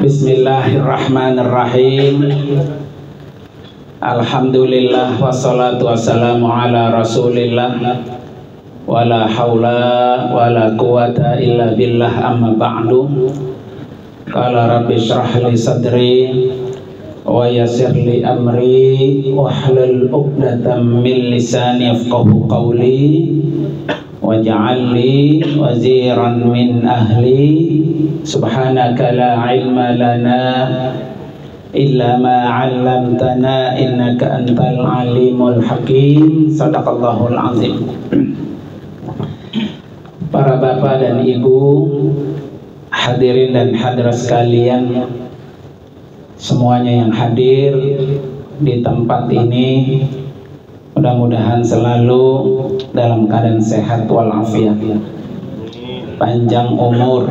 Bismillahirrahmanirrahim. Alhamdulillah wassalatu wassalamu ala Rasulillah. Wala haula wala quwata illa billah, amma ba'du. Qala rabbi shrah li sadri wa yassir li amri wahlul 'uqdatam min lisani yafqahu qawli waj'al li waziran min ahli. Subhanaka la ilma lana illa ma 'allamtana innaka antal alimul hakim. Shadaqallahul azim. Para bapak dan ibu, hadirin dan hadirat sekalian, semuanya yang hadir di tempat ini, mudah-mudahan selalu dalam keadaan sehat walafiat, panjang umur,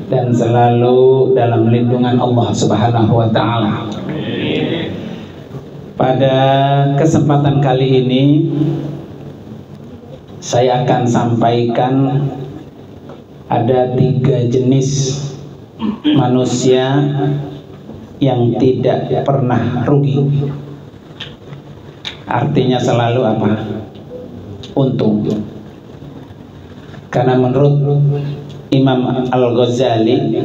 dan selalu dalam lindungan Allah Subhanahu wa Ta'ala. Pada kesempatan kali ini, saya akan sampaikan ada 3 jenis manusia yang tidak pernah rugi. Artinya selalu apa? Untung. Karena menurut Imam Al-Ghazali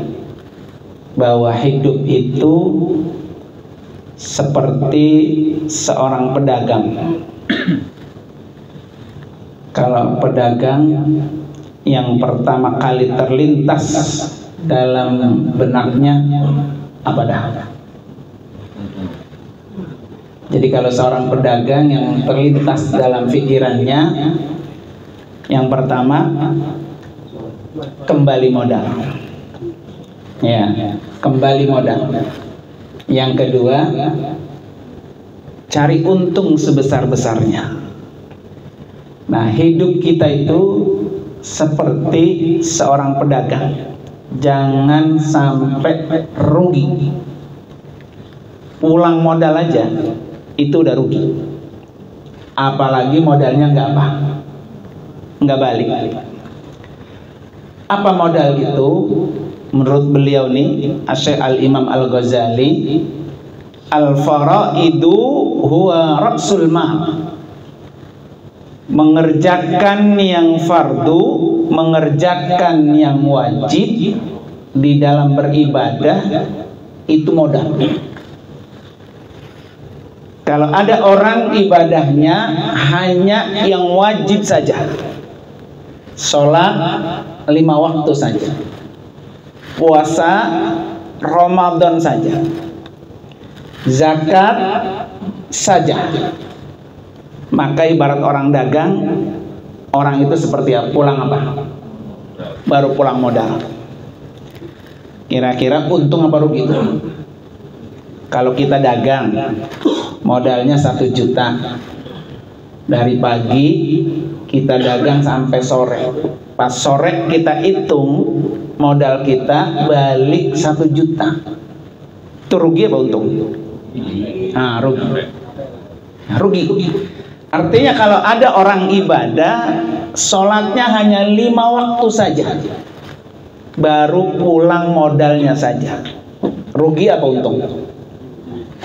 bahwa hidup itu seperti seorang pedagang. Kalau pedagang yang pertama kali terlintas dalam benaknya apa dah? Jadi kalau seorang pedagang yang terlintas dalam pikirannya, yang pertama kembali modal, ya, kembali modal. Yang kedua cari untung sebesar-besarnya. Nah, hidup kita itu seperti seorang pedagang, jangan sampai rugi. Pulang modal aja itu udah rugi, apalagi modalnya nggak balik. Apa modal itu? Menurut beliau nih, Syekh Al-Imam Al-Ghazali, al-faraidu huwa ra'sul mal. Mengerjakan yang fardu, mengerjakan yang wajib di dalam beribadah itu modal. Kalau ada orang ibadahnya hanya yang wajib saja, sholat 5 waktu saja, puasa Ramadan saja, zakat saja, maka ibarat orang dagang, orang itu seperti apa? Pulang apa? Baru pulang modal. Kira-kira untung apa rugi itu? Kalau kita dagang, modalnya 1 juta, dari pagi kita dagang sampai sore. Pas sore kita hitung modal kita balik 1 juta. Itu rugi apa untung? Nah, rugi. Artinya kalau ada orang ibadah, sholatnya hanya 5 waktu saja, baru pulang modalnya saja. Rugi apa untung?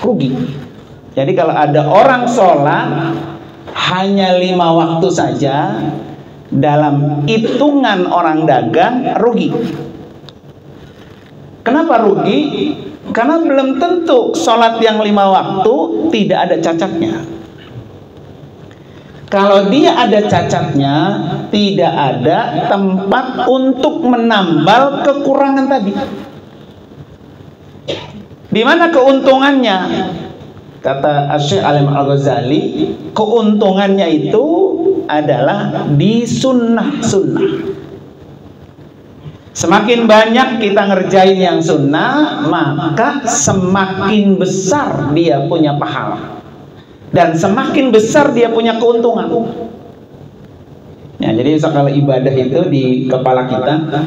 Rugi. Jadi kalau ada orang sholat hanya 5 waktu saja, dalam hitungan orang dagang rugi. Kenapa rugi? Karena belum tentu sholat yang 5 waktu tidak ada cacatnya. Kalau dia ada cacatnya, tidak ada tempat untuk menambal kekurangan tadi. Di mana keuntungannya? Kata Syekh Al-Ghazali, keuntungannya itu adalah di sunnah-sunnah. Semakin banyak kita ngerjain yang sunnah, maka semakin besar dia punya pahala, dan semakin besar dia punya keuntungan. Ya, jadi kalau ibadah itu di kepala kita,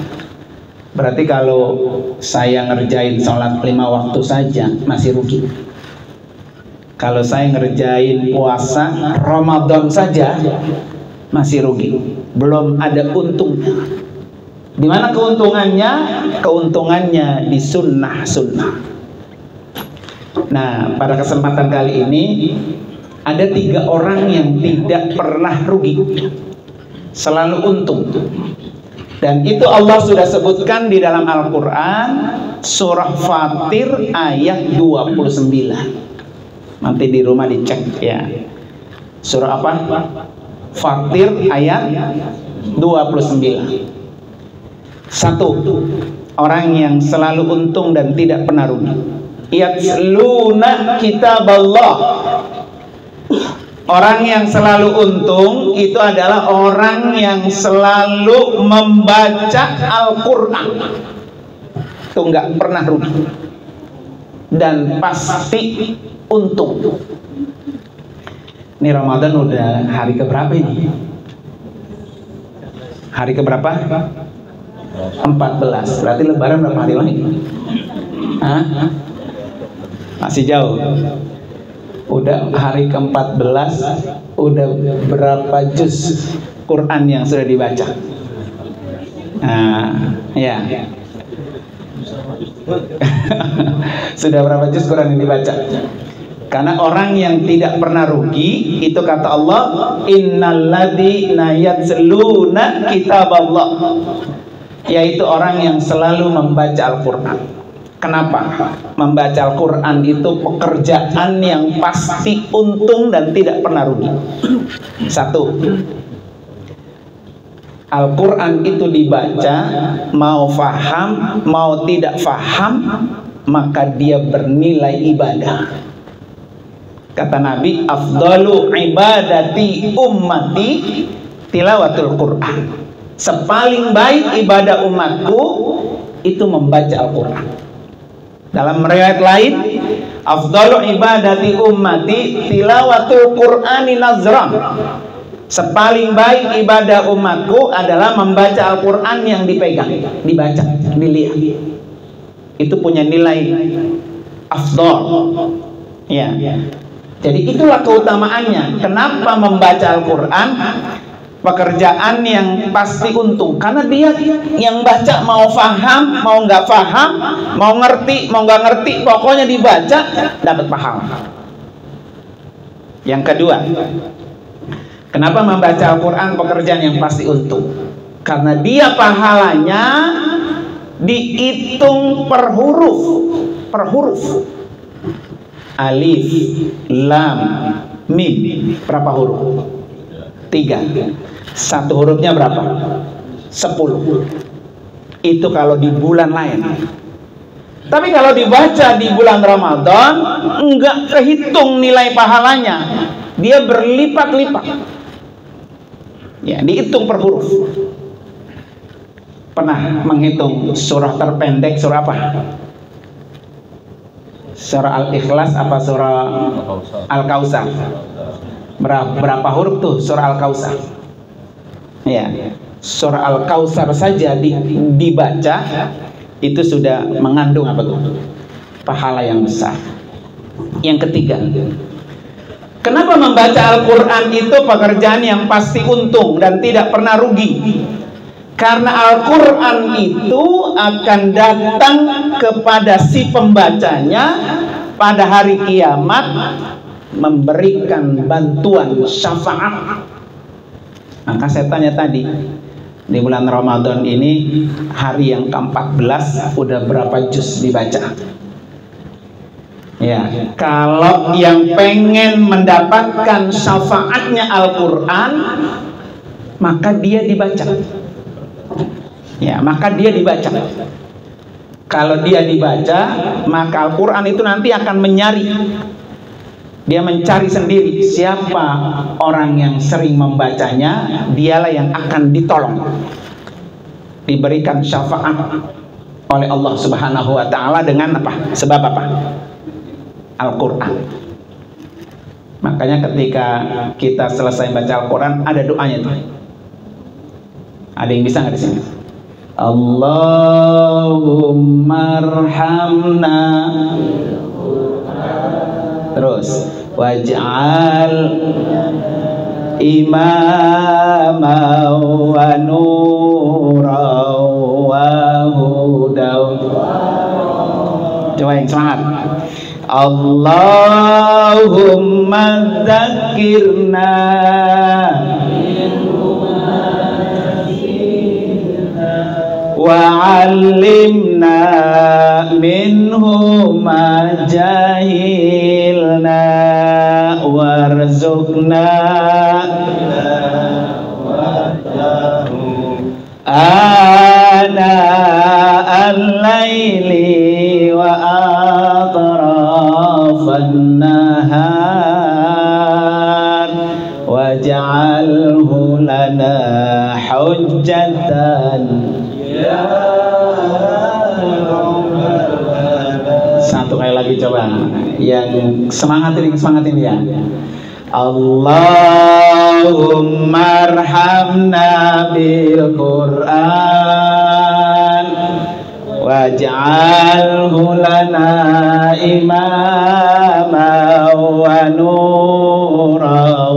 berarti kalau saya ngerjain sholat 5 waktu saja masih rugi. Kalau saya ngerjain puasa Ramadan saja masih rugi, belum ada untungnya. Di mana keuntungannya? Keuntungannya di sunnah-sunnah. Nah, pada kesempatan kali ini ada 3 orang yang tidak pernah rugi, selalu untung. Dan itu Allah sudah sebutkan di dalam Al-Quran, surah Fatir ayat 29. Nanti di rumah dicek ya. Surah apa? Fatir ayat 29. 1. Orang yang selalu untung dan tidak pernah rugi. Yatsluna kitaballah. Orang yang selalu untung itu adalah orang yang selalu membaca Al-Quran. Itu nggak pernah rugi dan pasti untung. Ini Ramadan udah hari keberapa ini? Hari keberapa? 14. Berarti Lebaran berapa hari lagi? Hah? Masih jauh. Udah hari ke-14, udah berapa juz Quran yang sudah dibaca? Nah, ya. Sudah berapa juz Quran yang dibaca? Karena orang yang tidak pernah rugi, itu kata Allah, innalladzina yatsluna kitaballah, yaitu orang yang selalu membaca Al-Quran. Kenapa? Membaca Al-Quran itu pekerjaan yang pasti untung dan tidak pernah rugi. 1. Al-Quran itu dibaca, mau faham, mau tidak faham, maka dia bernilai ibadah. Kata Nabi, afdalu ibadati ummati tilawatul Quran. Sepaling baik ibadah umatku itu membaca Al-Quran. Dalam riwayat lain, afdalu ibadati ummati tilawatul Qur'ani nazran. Sepaling baik ibadah umatku adalah membaca Al-Quran yang dipegang, dibaca, dilihat. Itu punya nilai afdal. Ya. Jadi itulah keutamaannya. Kenapa membaca Al-Quran? Pekerjaan yang pasti untung, karena dia yang baca mau faham, mau nggak faham, mau ngerti, mau nggak ngerti, pokoknya dibaca dapat pahala. Yang kedua, kenapa membaca Al-Quran pekerjaan yang pasti untung? Karena dia pahalanya dihitung per huruf, per huruf. Alif, lam, mim, berapa huruf? 3. Satu hurufnya berapa? 10. Itu kalau di bulan lain. Tapi kalau dibaca di bulan Ramadan, enggak kehitung nilai pahalanya. Dia berlipat-lipat. Ya, dihitung per huruf. Pernah menghitung surah terpendek surah apa? Surah Al-Ikhlas apa surah Al-Kautsar? Berapa huruf tuh surah Al-Kautsar? Ya, surah Al-Kautsar saja dibaca itu sudah mengandung apa tuh? Pahala yang besar. Yang ketiga, kenapa membaca Al-Quran itu pekerjaan yang pasti untung dan tidak pernah rugi? Karena Al-Quran itu akan datang kepada si pembacanya pada hari kiamat, memberikan bantuan syafaat. Maka saya tanya tadi, di bulan Ramadan ini hari yang ke-14 udah berapa juz dibaca? Ya, kalau yang pengen mendapatkan syafaatnya Al-Quran, maka dia dibaca. Ya, maka dia dibaca. Kalau dia dibaca, maka Al-Quran itu nanti akan menyari. Dia mencari sendiri siapa orang yang sering membacanya, dialah yang akan ditolong, diberikan syafaat oleh Allah Subhanahu wa Ta'ala dengan apa? Sebab apa? Al-Quran. Makanya ketika kita selesai baca Al-Quran, ada doanya tuh. Ada yang bisa nggak di sini? Allahumma arhamna. Terus waj'al imama wa nura wa hudan. Coba yang semangat. Allahumma dzakirna wa 'allimna minhu ma jahilna warzuqna ana al-laili wa atrafan nahar waj'alhu lana hujjatan. Satu kali lagi coba. Yang semangatin ya. Allahumma arhamna bil Qur'an waj'alhu lana imama wa nuran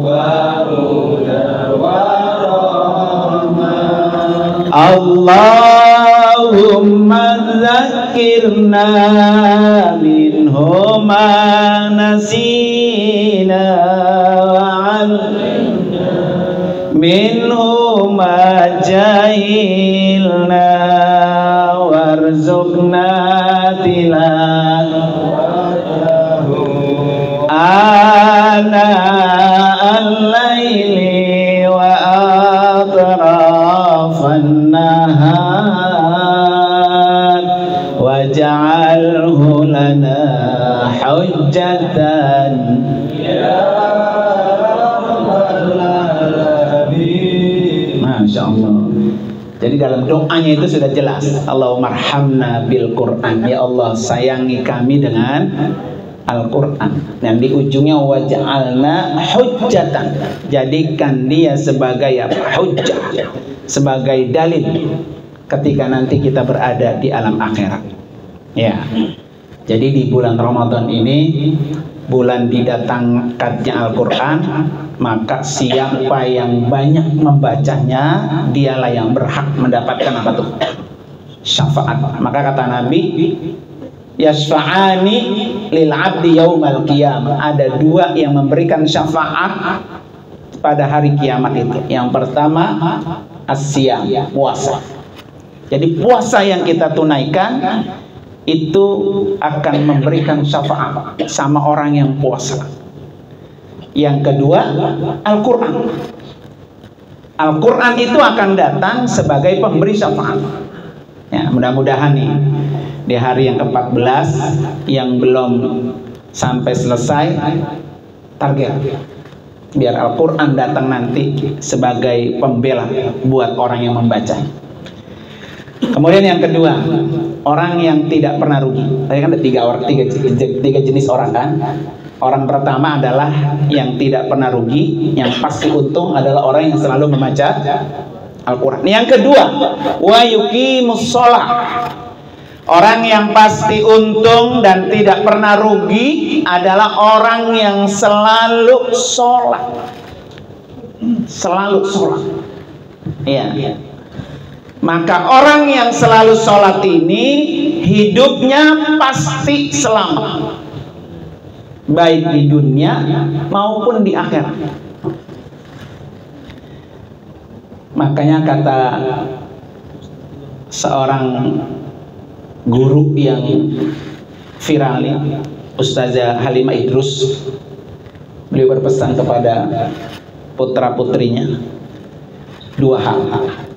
wa hudan wa rahmah. Allahumma dzakirna minhu ma nasina wa 'allimna minhu ma jahilna warzuqna tilawatahu ana al-laili wa atrafan nahar waj'alhu lana hujjatan ya rabbal alamin. Masya Allah. Jadi dalam doanya itu sudah jelas, Allahumma arhamna bil Qur'an, ya Allah sayangi kami dengan Al-Quran. Dan di ujungnya waj'alna hujjatan, jadikan dia sebagai apa? Hujjah, sebagai dalil ketika nanti kita berada di alam akhirat. Ya. Jadi di bulan Ramadan ini, bulan didatangkannya Al-Quran, maka siapa yang banyak membacanya, dialah yang berhak mendapatkan apa tuh? Syafaat. Maka kata Nabi, yasfa'ani lil abdi yaumal qiyamah. Ada dua yang memberikan syafaat pada hari kiamat itu. Yang pertama as-siyam, puasa. Jadi puasa yang kita tunaikan itu akan memberikan syafaat sama orang yang puasa. Yang kedua, Al-Quran. Al-Quran itu akan datang sebagai pemberi syafaat. Ya, mudah-mudahan nih di hari yang ke-14 yang belum sampai selesai, target biar Al-Quran datang nanti sebagai pembela buat orang yang membaca. Kemudian yang kedua, orang yang tidak pernah rugi. Tadi kan ada tiga jenis orang kan. Orang pertama adalah yang tidak pernah rugi, yang pasti untung adalah orang yang selalu membaca Al-Quran. Yang kedua, wa yuqimus shalah. Orang yang pasti untung dan tidak pernah rugi adalah orang yang selalu sholat. Selalu sholat. Iya. Maka orang yang selalu sholat ini hidupnya pasti selamat, baik di dunia maupun di akhirat. Makanya kata seorang guru yang viral nih, Ustazah Halimah Idrus, beliau berpesan kepada putra putrinya dua hal,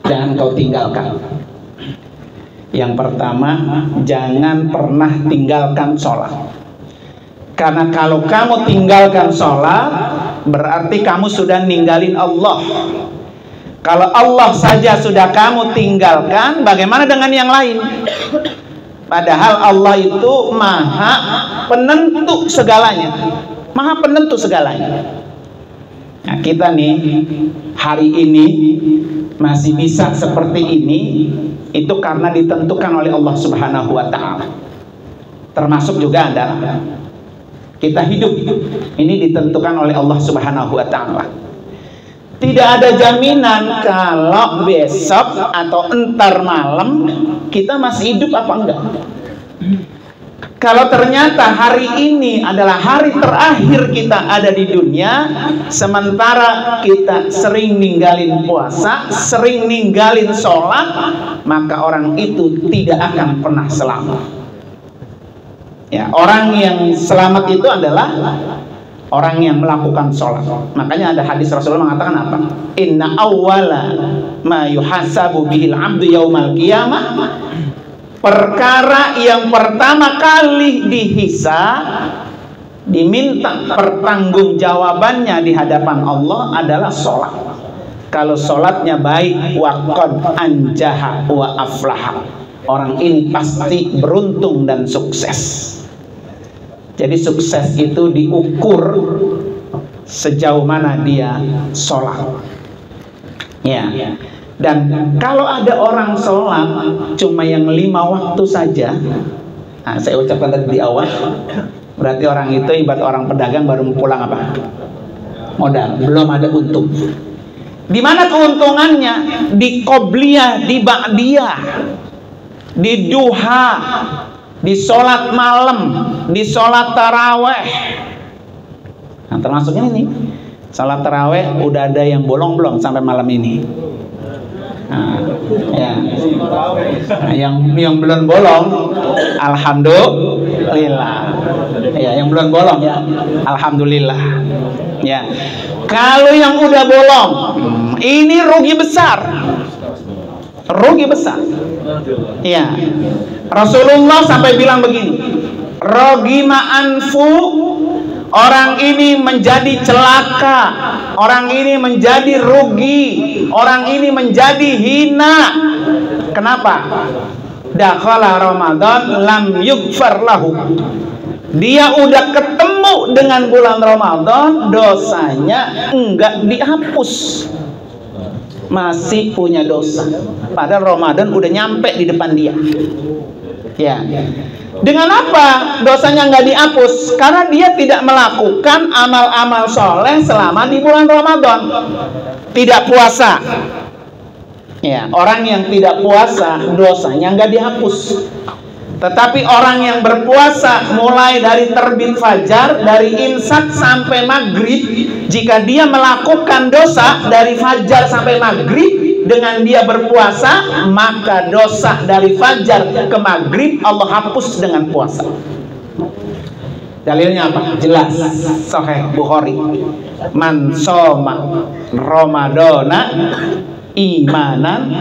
jangan kau tinggalkan. Yang pertama, jangan pernah tinggalkan sholat. Karena kalau kamu tinggalkan sholat, berarti kamu sudah ninggalin Allah. Kalau Allah saja sudah kamu tinggalkan, bagaimana dengan yang lain? Padahal Allah itu maha penentu segalanya. Maha penentu segalanya. Nah, kita nih hari ini masih bisa seperti ini, itu karena ditentukan oleh Allah Subhanahu wa Ta'ala. Termasuk juga adalah kita hidup ini ditentukan oleh Allah Subhanahu wa Ta'ala. Tidak ada jaminan kalau besok atau entar malam kita masih hidup apa enggak. Kalau ternyata hari ini adalah hari terakhir kita ada di dunia, sementara kita sering ninggalin puasa, sering ninggalin sholat, maka orang itu tidak akan pernah selamat. Ya, orang yang selamat itu adalah orang yang melakukan sholat. Makanya ada hadis Rasulullah mengatakan apa? Inna awwala ma yuhasabu bihil abdu yaumal qiyamah, perkara yang pertama kali dihisab, diminta pertanggungjawabannya di hadapan Allah adalah sholat. Kalau sholatnya baik, waqad anjaha wa aflaha, orang ini pasti beruntung dan sukses. Jadi sukses itu diukur sejauh mana dia sholat. Ya. Dan kalau ada orang sholat cuma yang 5 waktu saja, nah, saya ucapkan tadi di awal, berarti orang itu ibarat orang pedagang baru pulang apa? Modal, belum ada untung. Di mana keuntungannya? Di qobliyah, di ba'diyah, di duha, di sholat malam, di sholat taraweh. Nah, termasuk ini nih, sholat taraweh udah ada yang bolong belum sampai malam ini? Nah, ya. Nah, yang belum bolong, alhamdulillah. Ya, yang belum bolong ya, alhamdulillah. Ya. Kalau yang udah bolong, ini rugi besar. Rugi besar. Ya. Rasulullah sampai bilang begini, rogima anfu, orang ini menjadi celaka, orang ini menjadi rugi, orang ini menjadi hina. Kenapa? Dakhala Ramadan lam yughfar lahu. Dia udah ketemu dengan bulan Ramadan, dosanya enggak dihapus, masih punya dosa. Padahal Ramadan udah nyampe di depan dia. Ya. Dengan apa dosanya nggak dihapus? Karena dia tidak melakukan amal-amal soleh selama di bulan Ramadan. Tidak puasa. Ya, orang yang tidak puasa dosanya nggak dihapus. Tetapi orang yang berpuasa mulai dari terbit fajar, dari imsak sampai maghrib, jika dia melakukan dosa dari fajar sampai maghrib, dengan dia berpuasa, maka dosa dari fajar ke maghrib Allah hapus dengan puasa. Dalilnya apa? Jelas, Sahih Bukhari. Man shoma Ramadana imanan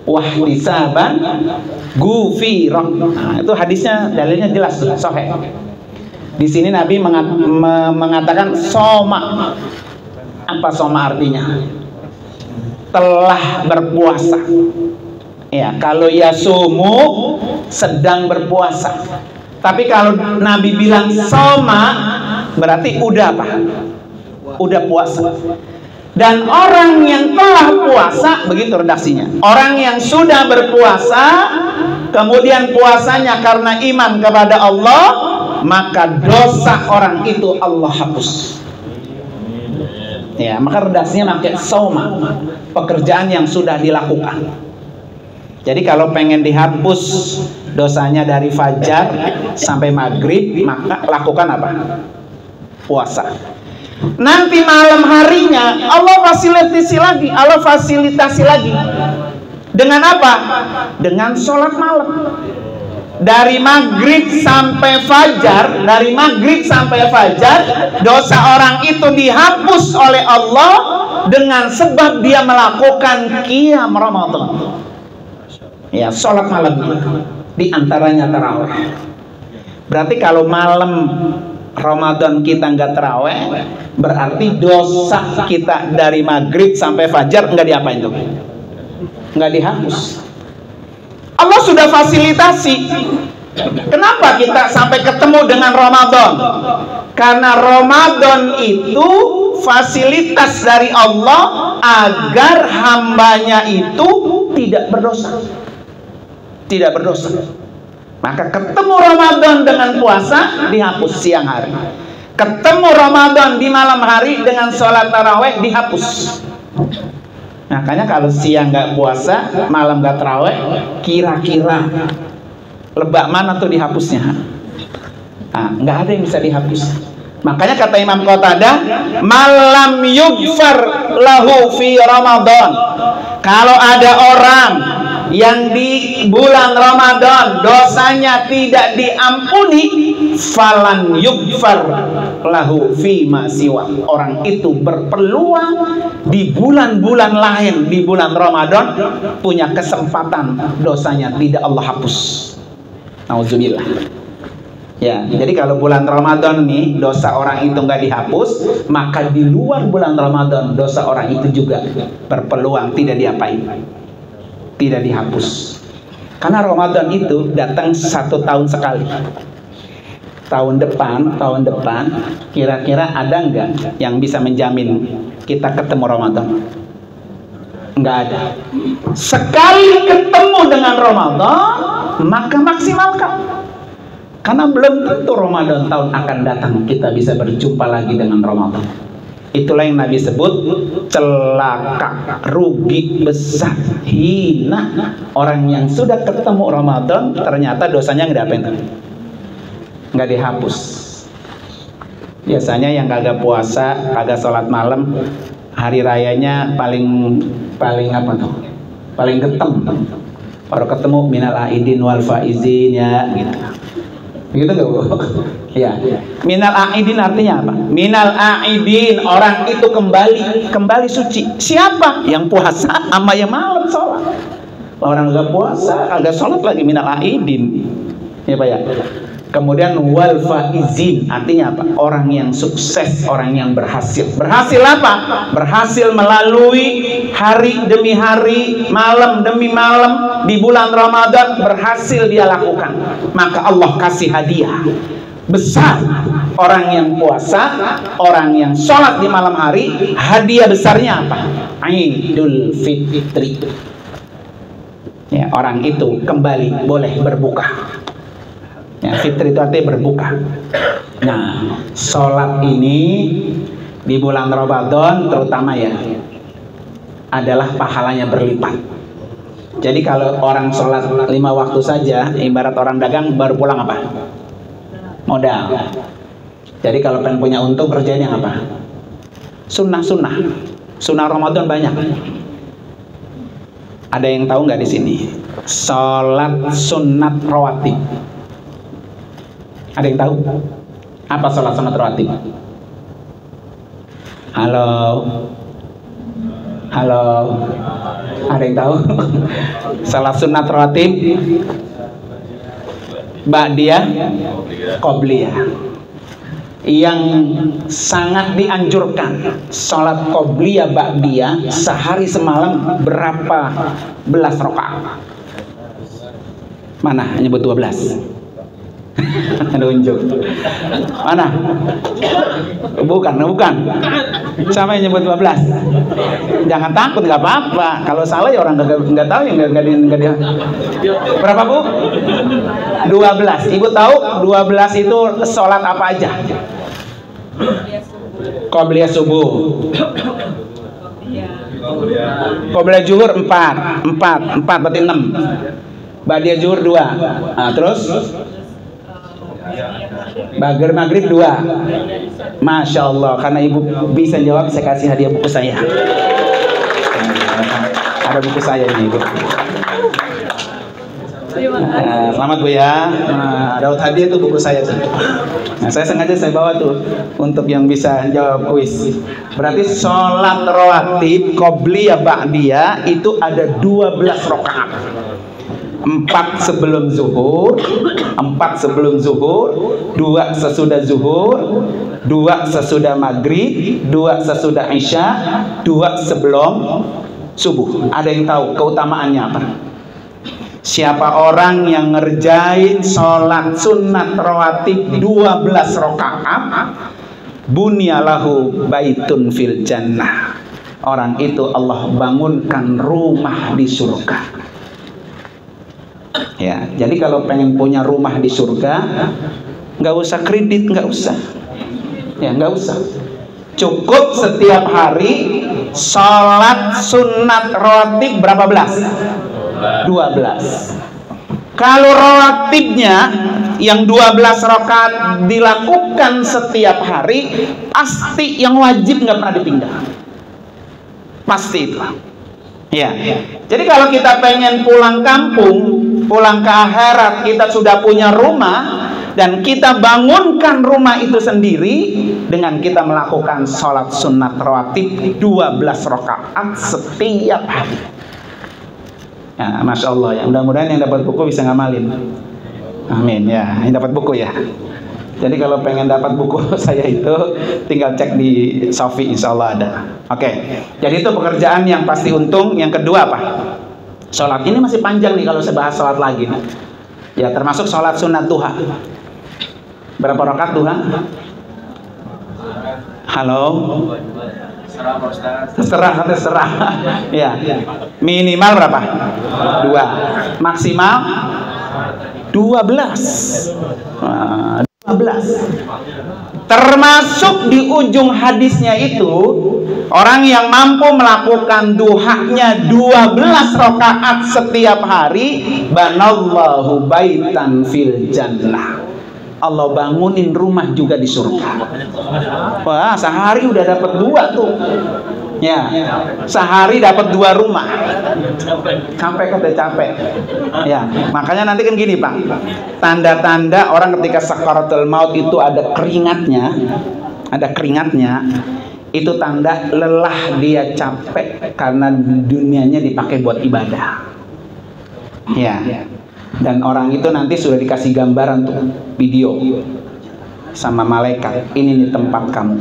wahtisaban ghufira. Nah, itu hadisnya, dalilnya jelas, Sahih. Di sini Nabi mengatakan soma. Apa soma artinya? Telah berpuasa. Ya, kalau yasumu sedang berpuasa. Tapi kalau Nabi bilang soma berarti udah apa? Udah puasa. Dan orang yang telah puasa, begitu redaksinya, orang yang sudah berpuasa kemudian puasanya karena iman kepada Allah, maka dosa orang itu Allah hapus. Ya, maka redaksinya pakai soma, pekerjaan yang sudah dilakukan. Jadi kalau pengen dihapus dosanya dari fajar sampai maghrib, maka lakukan apa? Puasa. Nanti malam harinya Allah fasilitasi lagi. Dengan apa? Dengan sholat malam. Dari maghrib sampai fajar, dosa orang itu dihapus oleh Allah dengan sebab dia melakukan qiyam Ramadan. Ya, sholat malam di antaranya tarawih. Berarti kalau malam Ramadan kita nggak tarawih, berarti dosa kita dari maghrib sampai fajar nggak diapain tuh? Nggak dihapus. Allah sudah fasilitasi. Kenapa kita sampai ketemu dengan Ramadan? Karena Ramadan itu fasilitas dari Allah agar hambanya itu tidak berdosa. Tidak berdosa. Maka ketemu Ramadan dengan puasa dihapus siang hari. Ketemu Ramadan di malam hari dengan sholat taraweh dihapus. Makanya kalau siang nggak puasa, malam nggak terawih, kira-kira lebak mana tuh dihapusnya? Nah, nggak ada yang bisa dihapus. Makanya kata Imam Qatadah, malam yughfar lahu fi Ramadan. Kalau ada orang yang di bulan Ramadan dosanya tidak diampuni, falan yughfar lahu fi ma siwa. Orang itu berpeluang di bulan-bulan lain, di bulan Ramadan punya kesempatan dosanya tidak Allah hapus. Nauzubillah. Ya, jadi kalau bulan Ramadan nih dosa orang itu nggak dihapus, maka di luar bulan Ramadan dosa orang itu juga berpeluang tidak diapain, tidak dihapus. Karena Ramadan itu datang 1 tahun sekali. Tahun depan, kira-kira ada nggak yang bisa menjamin kita ketemu Ramadan? Nggak ada. Sekali ketemu dengan Ramadan, maka maksimalkan. Karena belum tentu Ramadan tahun akan datang kita bisa berjumpa lagi dengan Ramadan. Itulah yang Nabi sebut celaka, rugi besar, hina orang yang sudah ketemu Ramadan ternyata dosanya nggak diapain, nggak dihapus. Biasanya yang kagak puasa, kagak sholat malam, hari rayanya paling apa tuh? Paling getem. Baru ketemu minal aidin wal faizin ya gitu. Begitu nggak Bu? Ya. Minal aidin artinya apa? Minal aidin, orang itu kembali suci. Siapa? Yang puasa sama yang malam sholat. Orang nggak puasa, agak sholat lagi minal aidin. Ya Pak ya. Kemudian wal faizin artinya apa? Orang yang sukses, orang yang berhasil. Berhasil apa? Berhasil melalui hari demi hari, malam demi malam di bulan Ramadan, berhasil dia lakukan. Maka Allah kasih hadiah besar. Orang yang puasa, orang yang sholat di malam hari, hadiah besarnya apa? Idul Fitri. Ya, orang itu kembali boleh berbuka. Ya, fitri itu artinya berbuka. Nah, sholat ini di bulan Ramadan terutama ya adalah pahalanya berlipat. Jadi kalau orang sholat 5 waktu saja, ibarat orang dagang baru pulang apa? Modal. Jadi kalau pengen punya untung kerjain yang apa? Sunnah Ramadan banyak. Ada yang tahu nggak di sini? Sholat sunat rawatib. Ada yang tahu? Apa sholat sunat rawatib? Halo? Ada yang tahu? Sholat sunat rawatib ba'diyah qobliyah. Yang sangat dianjurkan sholat qobliyah ba'diyah sehari semalam berapa belas rakaat? Mana? Nyebut 12. Nunjuk. Mana? Bukan. Siapa yang nyebut 12? Jangan takut, nggak apa-apa. Kalau salah ya orang nggak tahu yang nggak dia. Berapa Bu? 12. Ibu tahu 12 itu sholat apa aja? Qobliyah subuh. Qobliyah zuhur 4 berarti 6. Ba'diyah zuhur 2. Nah, terus Bagir maghrib 2. Masya Allah, karena ibu bisa jawab, saya kasih hadiah buku saya. Ada buku saya ini ibu. Selamat Bu ya. Daud hadiah itu buku saya tuh. Nah, saya sengaja saya bawa tuh untuk yang bisa jawab kuis. Berarti sholat rawatib qobliyah ba'diyah itu ada 12 rakaat. 4 sebelum zuhur, 2 sesudah zuhur, 2 sesudah maghrib, 2 sesudah isya, 2 sebelum subuh. Ada yang tahu keutamaannya apa? Siapa orang yang ngerjain sholat sunat rawatib 12 rakaat, bunyalahu baitun fil jannah. Orang itu Allah bangunkan rumah di surga. Ya, jadi kalau pengen punya rumah di surga, nggak usah kredit, nggak usah. Ya, nggak usah. Cukup setiap hari Sholat sunat rawatib berapa belas? 12. Kalau rawatibnya yang 12 rakaat dilakukan setiap hari, pasti yang wajib nggak pernah dipindah. Pasti itu. Ya. Jadi kalau kita pengen pulang kampung, pulang ke akhirat, kita sudah punya rumah dan kita bangunkan rumah itu sendiri dengan kita melakukan sholat sunat rawatib 12 rakaat setiap hari. Ya, Masya Allah ya. Mudah-mudahan yang dapat buku bisa ngamalin. Amin ya. Yang dapat buku ya. Jadi kalau pengen dapat buku saya itu tinggal cek di Shopee, insya Allah ada. Oke. Jadi itu pekerjaan yang pasti untung. Yang kedua apa? Sholat. Ini masih panjang nih kalau saya bahas sholat lagi. Ya termasuk sholat sunat duha. Berapa rakaat duha? Halo. Terserah. Ya. Minimal berapa? 2. Maksimal 12. 12. Termasuk di ujung hadisnya itu, orang yang mampu melakukan duhanya 12 rakaat setiap hari, banallahu baitan fil jannah. Allah bangunin rumah juga di surga. Wah, sehari udah dapat 2 tuh. Ya, sehari dapat 2 rumah. Sampai kata capek. Ya, makanya nanti kan gini Pak. Tanda-tanda orang ketika sakaratul maut itu ada keringatnya, itu tanda lelah, dia capek karena dunianya dipakai buat ibadah. Ya. Dan orang itu nanti sudah dikasih gambaran tuh, video sama malaikat, ini nih tempat kamu.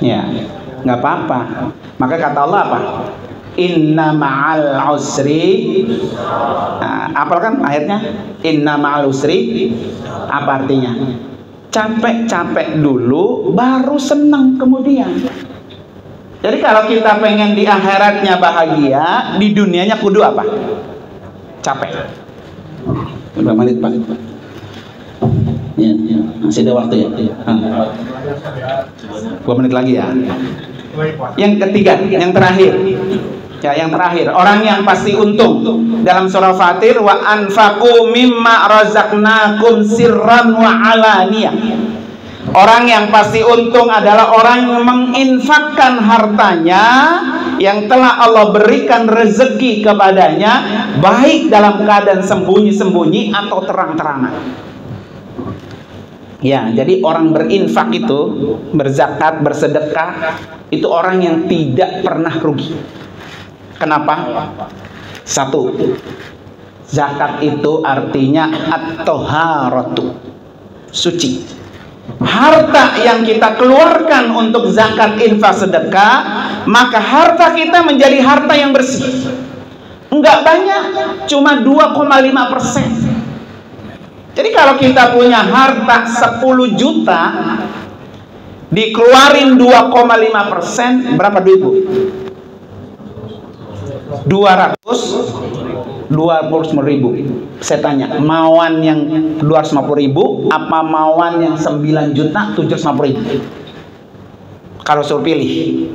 Ya, nggak apa-apa. Maka kata Allah apa? Inna ma'al usri. Nah, apalkan ayatnya? Inna ma'al usri. Apa artinya? Capek-capek dulu, baru senang kemudian. Jadi kalau kita pengen di akhiratnya bahagia, di dunianya kudu apa? Capek. Berapa menit Pak? Ya, masih ada waktu ya. 2 menit lagi ya. Yang ketiga, yang terakhir. Ya, yang terakhir, orang yang pasti untung dalam surah Fatir, wa anfaqu mimma razaqnakum sirran wa alaniyah. Orang yang pasti untung adalah orang yang menginfakkan hartanya yang telah Allah berikan rezeki kepadanya, baik dalam keadaan sembunyi-sembunyi atau terang-terangan. Ya, jadi orang berinfak itu, berzakat, bersedekah, itu orang yang tidak pernah rugi. Kenapa? 1, zakat itu artinya at-toharatu, suci. Harta yang kita keluarkan untuk zakat, infak, sedekah, maka harta kita menjadi harta yang bersih. Enggak banyak, cuma 2,5%. Jadi kalau kita punya harta 10 juta, dikeluarin 2,5%, berapa duit Bu? 220.000. Saya tanya, mauan yang 250.000 apa mauan yang 9.750.000? Kalau suruh pilih,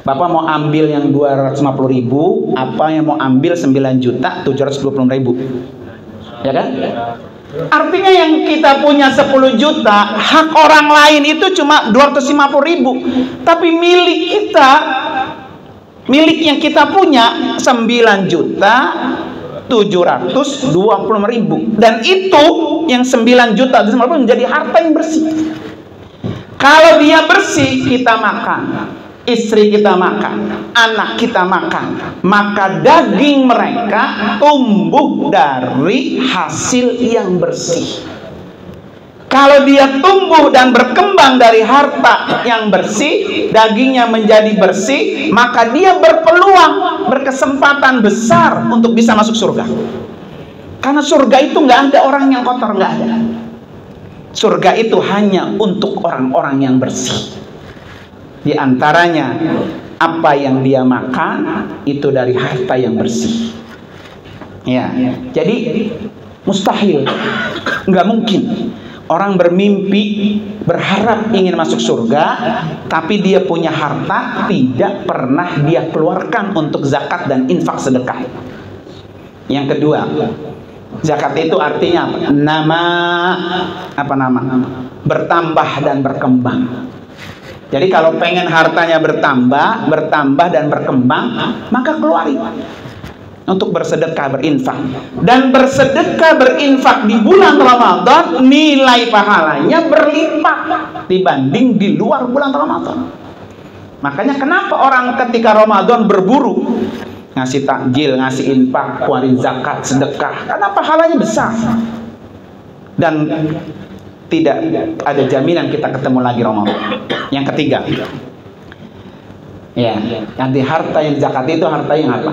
Bapak mau ambil yang 250.000 apa yang mau ambil 9.720.000? Ya kan? Artinya yang kita punya 10 juta, hak orang lain itu cuma 250.000, tapi milik kita, milik yang kita punya 9.720.000, dan itu yang 9.750.000 menjadi harta yang bersih. Kalau dia bersih, kita makan, istri kita makan, anak kita makan, maka daging mereka tumbuh dari hasil yang bersih. Kalau dia tumbuh dan berkembang dari harta yang bersih, dagingnya menjadi bersih, maka dia berpeluang, berkesempatan besar untuk bisa masuk surga. Karena surga itu nggak ada orang yang kotor, nggak ada. Surga itu hanya untuk orang-orang yang bersih. Di antaranya apa yang dia makan itu dari harta yang bersih. Ya, jadi mustahil, nggak mungkin Orang bermimpi, berharap ingin masuk surga, tapi dia punya harta, tidak pernah dia keluarkan untuk zakat dan infak sedekah. Yang kedua, zakat itu artinya apa? Bertambah dan berkembang. Jadi kalau pengen hartanya bertambah dan berkembang, maka keluarin untuk bersedekah, berinfak. Dan bersedekah, berinfak di bulan Ramadan, nilai pahalanya berlipat dibanding di luar bulan Ramadan. Makanya kenapa orang ketika Ramadan berburu ngasih takjil, ngasih infak, keluarin zakat, sedekah, karena pahalanya besar. Dan tidak ada jaminan kita ketemu lagi Ramadan. Yang ketiga, ya, nanti harta yang zakat itu harta yang apa?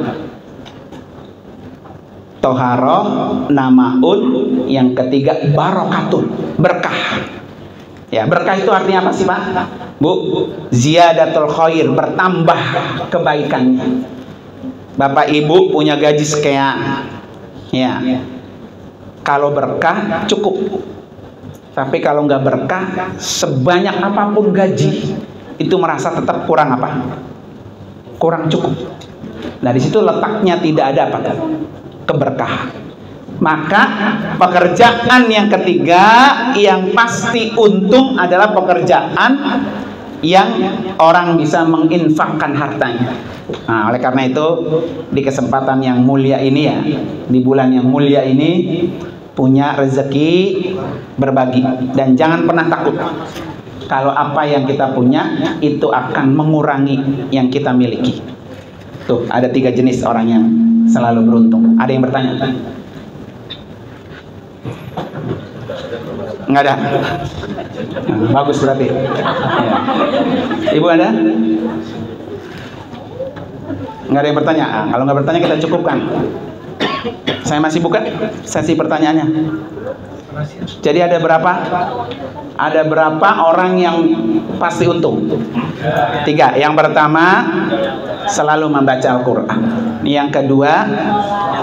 Toharoh, namaun. Yang ketiga, barokatun, berkah. Ya, berkah itu artinya apa sih, Pak? Bu, ziyadatul khair, bertambah kebaikannya. Bapak Ibu punya gaji sekian, ya, kalau berkah cukup. Tapi kalau nggak berkah, sebanyak apapun gaji, itu merasa tetap kurang apa? Kurang cukup. Nah, di situ letaknya tidak ada apa? Keberkahan. Maka pekerjaan yang ketiga yang pasti untung adalah pekerjaan yang orang bisa menginfakkan hartanya. Nah, oleh karena itu di kesempatan yang mulia ini, ya, di bulan yang mulia ini, punya rezeki berbagi. Dan jangan pernah takut kalau apa yang kita punya itu akan mengurangi yang kita miliki. Tuh, ada 3 jenis orang yang selalu beruntung. Ada yang bertanya? Nggak ada? Nah, bagus berarti. Ya. Ibu ada? Nggak ada yang bertanya? Nah, kalau nggak bertanya kita cukupkan. Saya masih buka sesi pertanyaannya. Jadi ada berapa? Ada berapa orang yang pasti untung? 3. Yang pertama, selalu membaca Al-Quran. Yang kedua,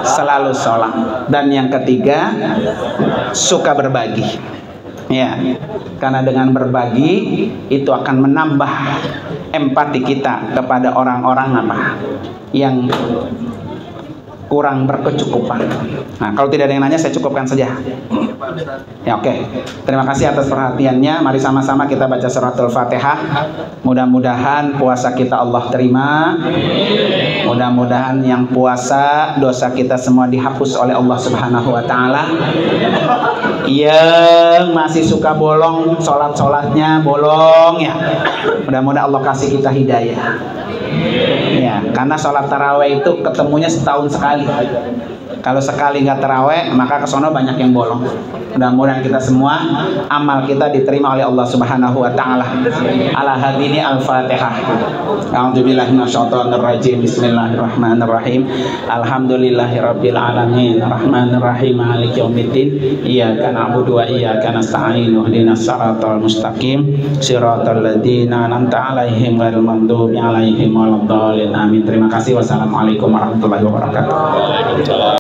selalu sholat. Dan yang ketiga, suka berbagi. Ya, karena dengan berbagi itu akan menambah empati kita kepada orang-orang apa yang kurang berkecukupan. Nah, kalau tidak ada yang nanya, saya cukupkan saja. Ya, oke. Terima kasih atas perhatiannya. Mari sama-sama kita baca suratul Fatihah. Mudah-mudahan puasa kita Allah terima. Mudah-mudahan yang puasa dosa kita semua dihapus oleh Allah Subhanahu wa taala. Yang masih suka bolong, sholat-sholatnya bolong, ya. Mudah-mudahan Allah kasih kita hidayah. Ya, karena sholat taraweh itu ketemunya setahun sekali. Kalau sekali nggak taraweh, maka kesono banyak yang bolong. Mudah-mudahan kita semua amal kita diterima oleh Allah Subhanahu wa taala. Ala hadini al-Fatihah. A'udzubillahi minasyaitonir rajim. Bismillahirrahmanirrahim. Alhamdulillahirabbil alamin. Arrahmanir rahim. Maliki yaumiddin. Iyyaka na'budu wa iyyaka nasta'in. Ihdinas siratal mustaqim. Siratal ladzina an'amta 'alaihim ghairil maghdubi 'alaihim waladdallin. Amin. Terima kasih. Wassalamualaikum warahmatullahi wabarakatuh.